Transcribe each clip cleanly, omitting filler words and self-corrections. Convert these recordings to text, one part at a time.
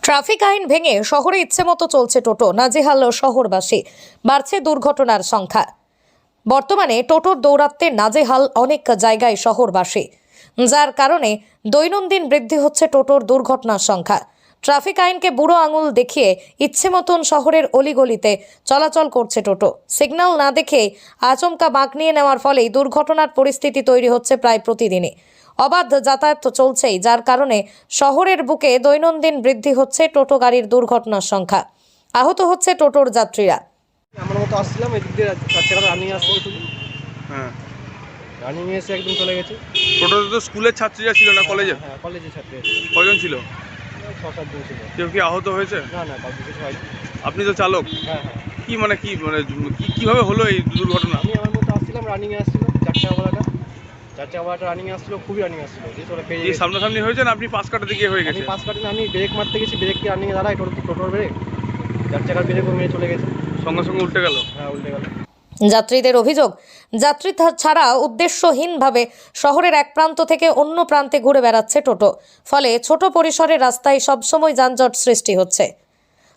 Traffic আইন ভেঙে শহরে ইচ্ছেমতো চলছে টোটো, নাজেহাল শহরবাসী। বাড়ছে দুর্ঘটনার সংখ্যা। বর্তমানে টোটোর দৌরাত্ম্যে নাজেহাল অনেক জায়গায় শহরবাসী, যার কারণে দৈনন্দিন বৃদ্ধি হচ্ছে টোটোর দুর্ঘটনার সংখ্যা। ট্রাফিক আইনকে বুড়ো আঙুল দেখিয়ে ইচ্ছে মতন শহরের অলিগলিতে চলাচল করছে টোটো। সিগন্যাল না দেখে আচমকা বাঁক নিয়ে নেওয়ার ফলেই দুর্ঘটনার পরিস্থিতি তৈরি হচ্ছে প্রায় প্রতিদিনই। অবাধ যাতায়াত তো চলছেই, যার কারণে শহরের বুকে দৈনন্দিন বৃদ্ধি হচ্ছে টোটো গাড়ির দুর্ঘটনার সংখ্যা। আহত হচ্ছে টোটোর যাত্রীরা। আমার মতো আসছিলাম, এদিক দিয়ে চারটা রানিং আসছিল, হ্যাঁ, রানিং এসে একদম চলে গেছে। টোটোতে তো স্কুলের ছাত্রীরা ছিল না কলেজে? হ্যাঁ, কলেজে ছাত্রী কজন ছিল? 6-7 জন ছিল। কেউ কি আহত হয়েছে? না, কাউকে কিছু হয়নি। আপনি তো চালক। হ্যাঁ, কিভাবে হলো এই দুর্ঘটনা? আমি আমার মতো আসছিলাম, রানিং এ আসছিল, চার চাকাওয়ালাটা রানিং এ আসছিল, খুবই রানিং আসছিল। দিয়ে চলে পেয়ে এই সামনাসামনি হয়েছে না আপনি পাশ কাটাতে গিয়ে হয়ে আমি গেছে? পাশ কাটিনি, আমি ব্রেক মারতে গেছি, ব্রেক কি রানিং এ দাঁড়ায়, টোটোর ব্রেক, চার চাকার ব্রেক মেরে চলে গেছে, সঙ্গে সঙ্গে উল্টে গেল? হ্যাঁ, উল্টে গেল। যাত্রীদের অভিযোগ, যাত্রী ছাড়া উদ্দেশ্যহীনভাবে শহরের এক প্রান্ত থেকে অন্য প্রান্তে ঘুরে বেড়াচ্ছে টোটো। ফলে ছোট পরিসরের রাস্তায় সবসময় যানজট সৃষ্টি হচ্ছে।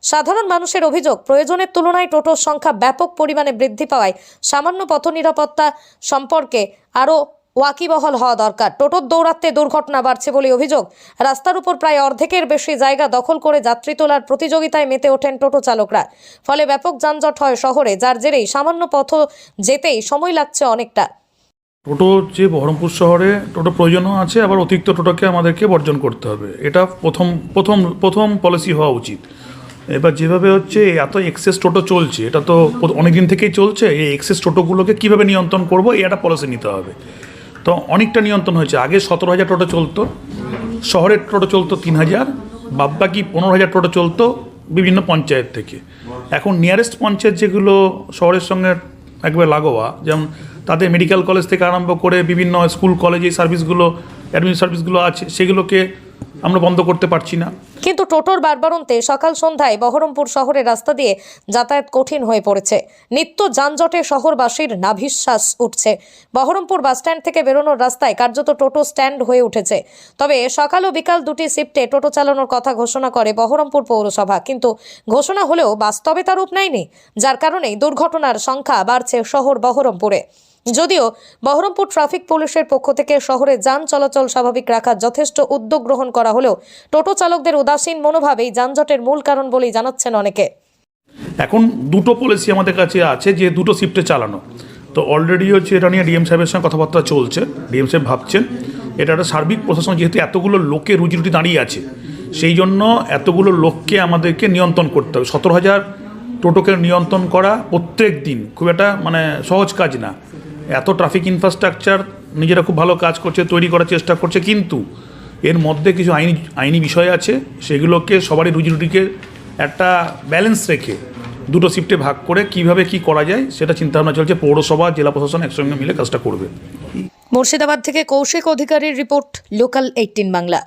সাধারণ মানুষের অভিযোগ, প্রয়োজনের তুলনায় টোটোর সংখ্যা ব্যাপক পরিমাণে বৃদ্ধি পাওয়ায় সামান্য পথ নিরাপত্তা সম্পর্কে আরও ওয়াকিবহাল হওয়া দরকার। টোটোর দৌরাত্ম্যে দুর্ঘটনা বাড়ছে বলে অভিযোগ। রাস্তার উপর প্রায় অর্ধেকের বেশি জায়গা দখল করে যাত্রী তোলার প্রতিযোগিতায় মেতে ওঠেন টোটো চালকরা। ফলে ব্যাপক যানজট হয় শহরে, যার জেরেই সামান্য পথ যেতেই সময় লাগছে অনেকটা। টোটো যে বহরমপুর শহরে টোটো প্রয়োজনও আছে, আবার অতিরিক্ত টোটোকে আমাদেরকে বর্জন করতে হবে। এটা প্রথম পলিসি হওয়া উচিত। এবার যেভাবে হচ্ছে এত এক্সেস টোটো চলছে, এটা তো অনেক দিন থেকেই চলছে। এই এক্সেস টোটোগুলোকে কীভাবে নিয়ন্ত্রণ করবো, এই একটা পলিসি নিতে হবে। তো অনেকটা নিয়ন্ত্রণ হয়েছে। আগে 17,000 টোটো চলতো, শহরের টোটো চলতো 3,000, বাকি 15,000 টোটো চলতো বিভিন্ন পঞ্চায়েত থেকে। এখন নিয়ারেস্ট পঞ্চায়েত যেগুলো শহরের সঙ্গে একবার লাগোয়া, যেমন তাদের মেডিকেল কলেজ থেকে আরম্ভ করে বিভিন্ন স্কুল কলেজ এই সার্ভিসগুলো, অ্যাডমিন সার্ভিসগুলো আছে, সেগুলোকে আমরা বন্ধ করতে পারছি না। কিন্তু টোটোর বারবারন্তে সকাল সন্ধ্যায় বহরমপুর শহরের রাস্তা দিয়ে যাতায়াত কঠিন হয়ে পড়েছে। নিত্য যানজটে শহরবাসীর নাভিশ্বাস উঠছে। বহরমপুর বাসস্ট্যান্ড থেকে বেরোনোর রাস্তায় কার্যত টোটো স্ট্যান্ড হয়ে উঠেছে। তবে সকাল ও বিকাল দুটি শিফটে টোটো চালানোর কথা ঘোষণা করে বহরমপুর পৌরসভা, কিন্তু ঘোষণা হলেও বাস্তবে তা রূপ নেয়নি, যার কারণেই দুর্ঘটনার সংখ্যা বাড়ছে শহর বহরমপুরে। যদিও বহরমপুর ট্রাফিক পুলিশের পক্ষ থেকে শহরে যান চলাচল স্বাভাবিক রাখার যথেষ্ট উদ্যোগ গ্রহণ করা হলেও টোটো চালকদের উদাসীন মনোভাবেই যানজটের মূল কারণ বলেই জানাচ্ছেন অনেকে। এখন দুটো পলিসি আমাদের কাছে আছে, যে দুটো শিফটে চালানো। তো অলরেডি হচ্ছে এটা নিয়ে ডিএম সাহেবের সঙ্গে কথাবার্তা চলছে। ডিএম সাহেব ভাবছেন এটা একটা সার্বিক প্রশাসন, যেহেতু এতগুলো লোকে রুজি রুটি দাঁড়িয়ে আছে, সেই জন্য এতগুলো লোককে আমাদেরকে নিয়ন্ত্রণ করতে হবে। 17,000 টোটোকে নিয়ন্ত্রণ করা প্রত্যেক দিন খুব একটা সহজ কাজ না। এত ট্রাফিক ইনফ্রাস্ট্রাকচার নিজেরা খুব ভালো কাজ করছে, তৈরি করার চেষ্টা করছে, কিন্তু এর মধ্যে কিছু আইনি বিষয় আছে, সেগুলোকে সবারই রুজি রুটিকে একটা ব্যালেন্স রেখে দুটো শিফটে ভাগ করে কিভাবে কি করা যায় সেটা চিন্তাভাবনা চলছে। পৌরসভা, জেলা প্রশাসন একসঙ্গে মিলে কাজটা করবে। মুর্শিদাবাদ থেকে কৌশিক অধিকারীর রিপোর্ট, লোকাল 18 বাংলা।